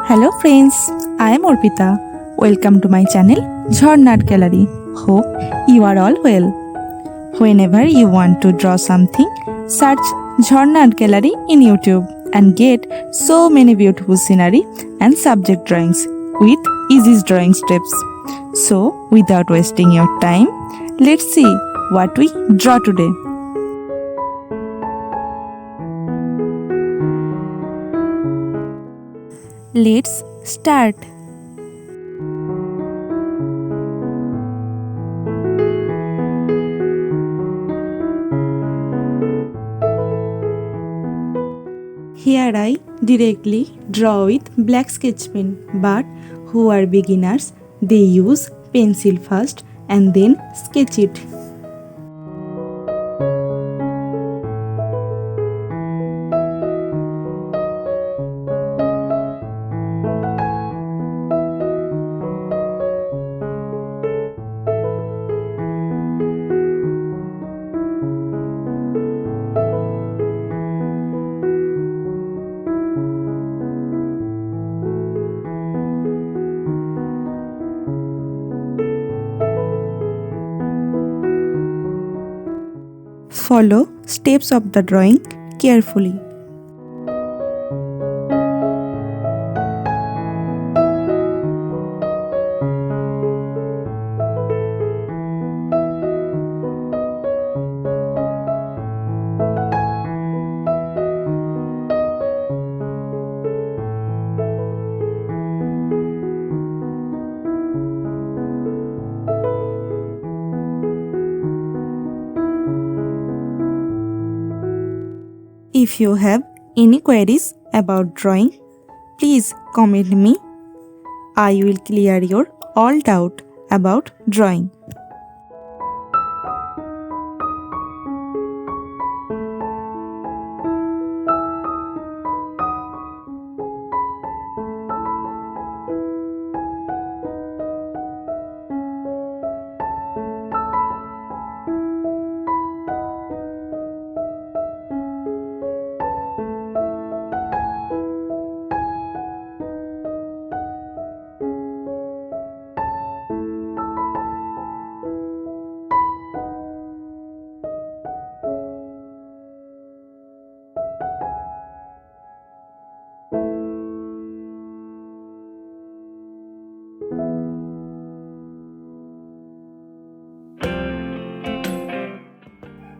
Hello friends, I am Arpita. Welcome to my channel Jharna Art Gallery. Hope you are all well. Whenever you want to draw something, search Jharna Art Gallery in YouTube and get so many beautiful scenery and subject drawings with easy drawing steps. So without wasting your time, let's see what we draw today. Let's start. Here I directly draw with black sketch pen, but who are beginners, they use pencil first and then sketch it. Follow steps of the drawing carefully. If you have any queries about drawing, please comment me. I will clear your all doubt about drawing.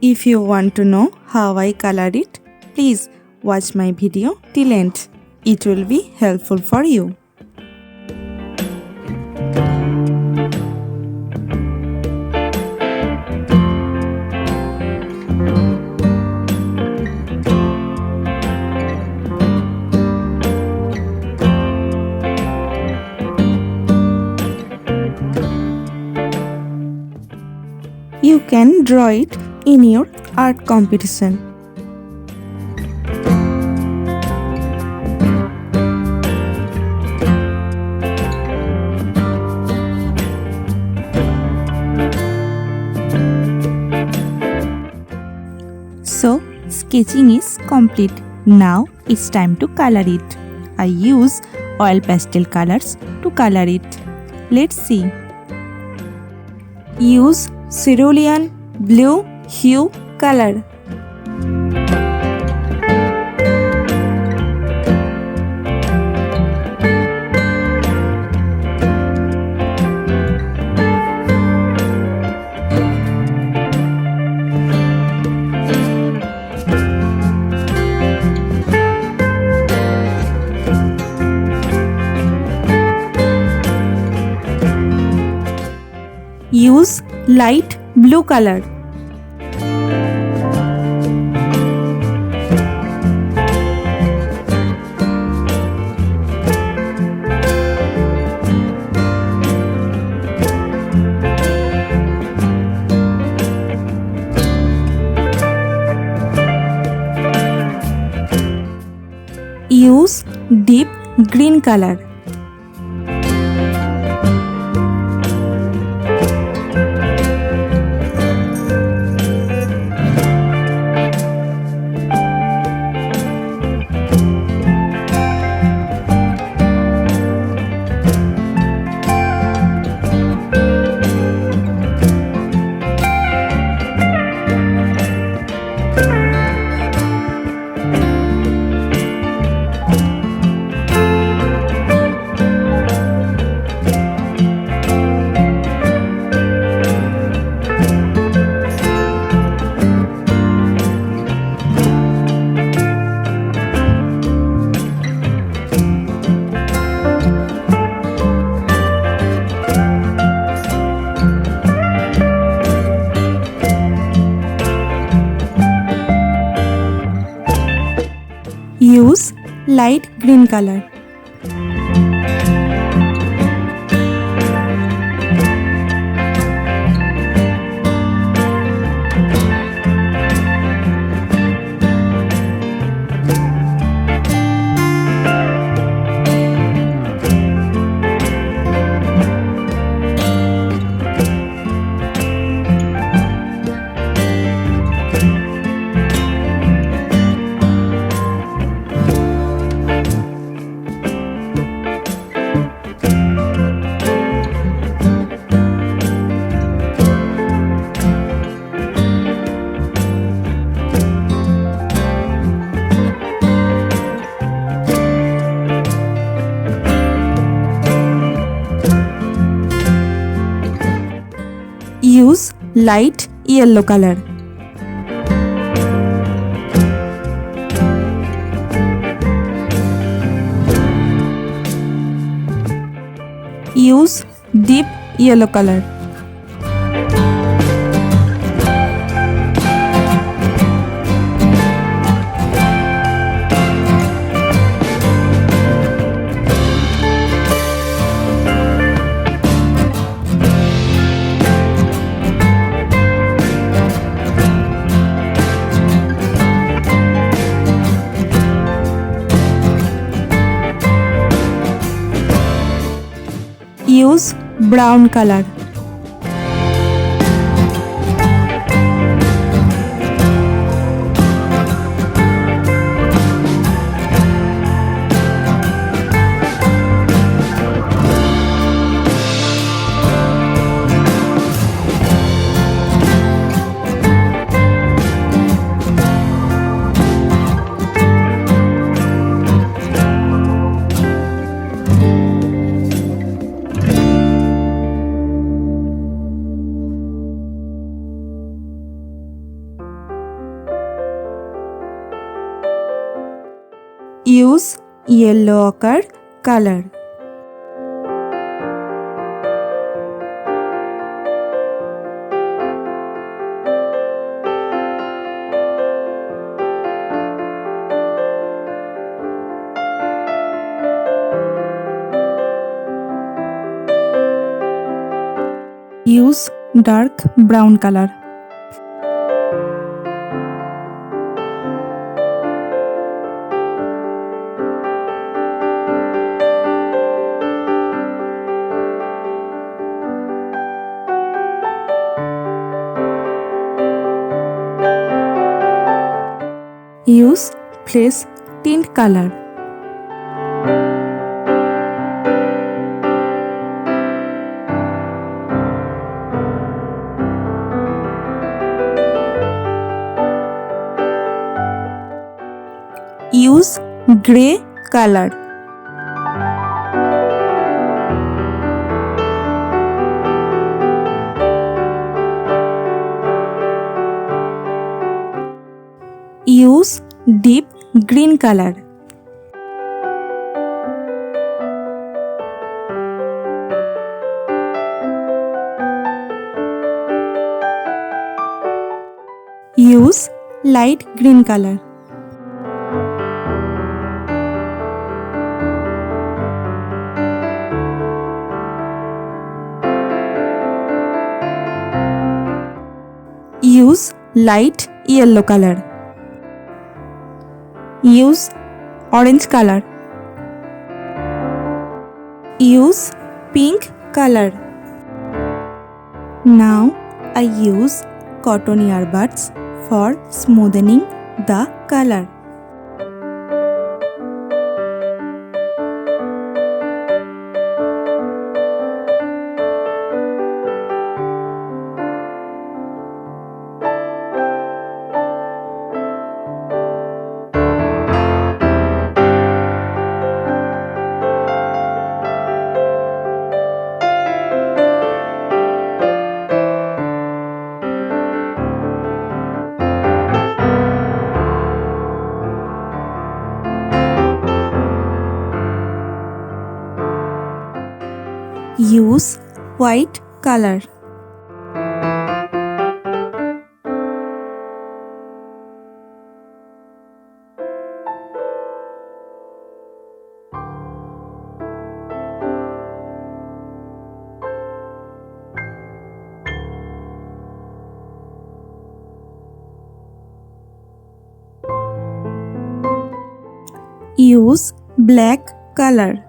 If you want to know how I color it, please watch my video till end. It will be helpful for you. You can draw it in your art competition. So, sketching is complete. Now it's time to color it. I use oil pastel colors to color it. Let's see. Use cerulean blue hue color. Use light blue color. Use deep green color. Use light green color. Use light yellow color. Use deep yellow color. Use brown color. Use yellow ochre color. Use dark brown color. Use fresh tint color. Use grey color. Use deep green color. Use light green color. Use light yellow color. Use orange color. Use pink color. Now I use cotton earbuds for smoothing the color. Use white color. use black color.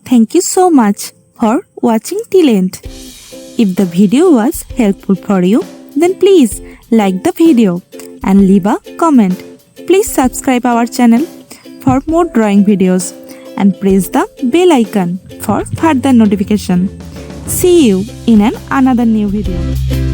Thank you so much for watching till end. If the video was helpful for you, then please like the video and leave a comment. Please subscribe our channel for more drawing videos and press the bell icon for further notification. See you in another new video.